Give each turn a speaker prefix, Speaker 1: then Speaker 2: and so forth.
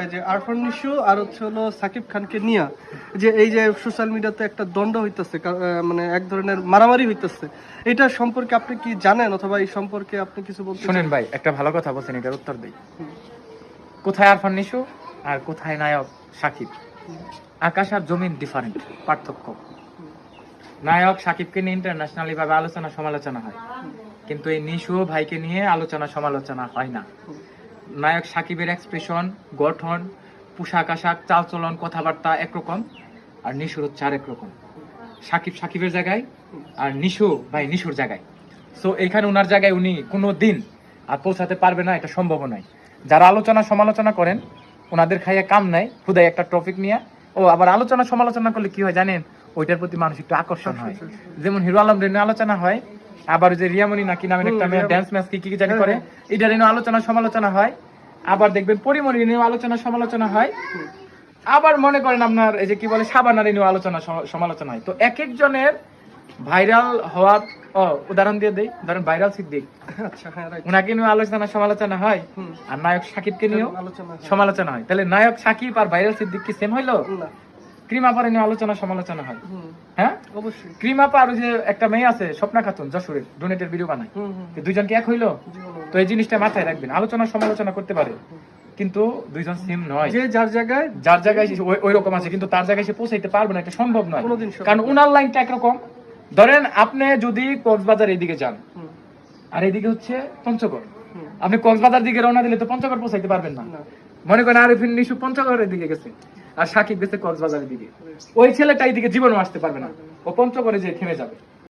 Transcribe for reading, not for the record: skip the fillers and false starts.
Speaker 1: এই যে আরফান নিশু আর হচ্ছে হলো সাকিব খানকে নিয়ে যে এই যে সোশ্যাল মিডিয়াতে একটা দ্বন্দ্ব হইতেছে, মানে এক ধরনের মারামারি হইতেছে, এটা সম্পর্কে আপনি কি জানেন অথবা এই সম্পর্কে আপনি কিছু বলতে
Speaker 2: শুনেন ভাই, একটা ভালো কথা বলছেন, এটার উত্তর দেই। কোথায় আরফান নিশু আর কোথায় নায়ক সাকিব, আকাশ আর জমিন ডিফারেন্ট, পার্থক্য। নায়ক সাকিবকে নিয়ে ইন্টারন্যাশনালি ভাবে আলোচনা সমালোচনা হয়, কিন্তু এই নিশু ভাইকে নিয়ে আলোচনা সমালোচনা হয় না। নায়ক সাকিবের এক্সপ্রেশন, গঠন, পোশাক আশাক, চালচলন, কথাবার্তা একরকম, আর নিশুর হচ্ছে আরেক রকম। সাকিব সাকিবের জায়গায় আর নিশু ভাই নিশুর জায়গায়। সো এখানে ওনার জায়গায় উনি কোনো দিন আর পৌঁছাতে পারবে না, এটা সম্ভব নয়। যারা আলোচনা সমালোচনা করেন ওনাদের খাইয়ে কাম নাই, খুদাই একটা টপিক নিয়ে ও আবার আলোচনা সমালোচনা করলে কি হয় জানেন, ওইটার প্রতি মানুষ একটু আকর্ষণ হয়। যেমন হিরো আলম নিয়ে আলোচনা হয়, আবার যে রিয়ামণি নাকি নামের একটা মেয়ে ড্যান্স ম্যাচ কি কি জানি করে, এটা নিয়ে আলোচনা সমালোচনা হয়। আবার দেখবেন পরিমণি নিয়ে আলোচনা সমালোচনা হয়। আবার মনে করেন আপনার এই যে কি বলে সাবানারি নিয়ে আলোচনা সমালোচনা হয়। তো এক একজনের ভাইরাল হওয়ার উদাহরণ দিয়ে দেই, ধরেন ভাইরাল সিদ্দিক,
Speaker 1: আচ্ছা হ্যাঁ রাইট,
Speaker 2: ওনাকে নিয়ে আলোচনা সমালোচনা হয়, আর নায়ক সাকিবকে নিয়েও সমালোচনা হয়। তাহলে নায়ক সাকিব আর ভাইরাল সিদ্দিক কি সেম হইলো?
Speaker 1: না,
Speaker 2: ক্রিম আপার নিয়ে আলোচনা সমালোচনা হয়। হ্যাঁ
Speaker 1: অবশ্যই।
Speaker 2: ক্রিম আপা আর ওই যে একটা মেয়ে আছে স্বপ্না খাতুন, যশোরের, ডোনেটের ভিডিও বানায়, দুইজন কি এক হইলো? তো এই জিনিসটা মাথায় রাখবেন, আলোচনা সমালোচনা করতে পারে কিন্তু দুইজন সেম নয়।
Speaker 1: যে যার জায়গায়
Speaker 2: ওই রকম আছে, কিন্তু তার জায়গায় সে পৌঁছাইতে পারবে না, এটা সম্ভব নয়।
Speaker 1: কোনোদিন সম্ভব
Speaker 2: কারণ উনার লাইনটা একরকম। ধরেন আপনি যদি কক্সবাজার এইদিকে যান আর এইদিকে হচ্ছে পঞ্চগড়, আপনি কক্সবাজার দিকে রওনা দিলে তো পঞ্চগড় পৌঁছাইতে পারবেন না। মনে করেন আরিফিন নিশু পঞ্চগড়ের দিকে গেছে আর সাকিব গেছে কক্সবাজারের দিকে, ওই ছেলেটা এইদিকে জীবনও আসতে পারবে না, ও পঞ্চগড়ে যেয়ে থেমে যাবে।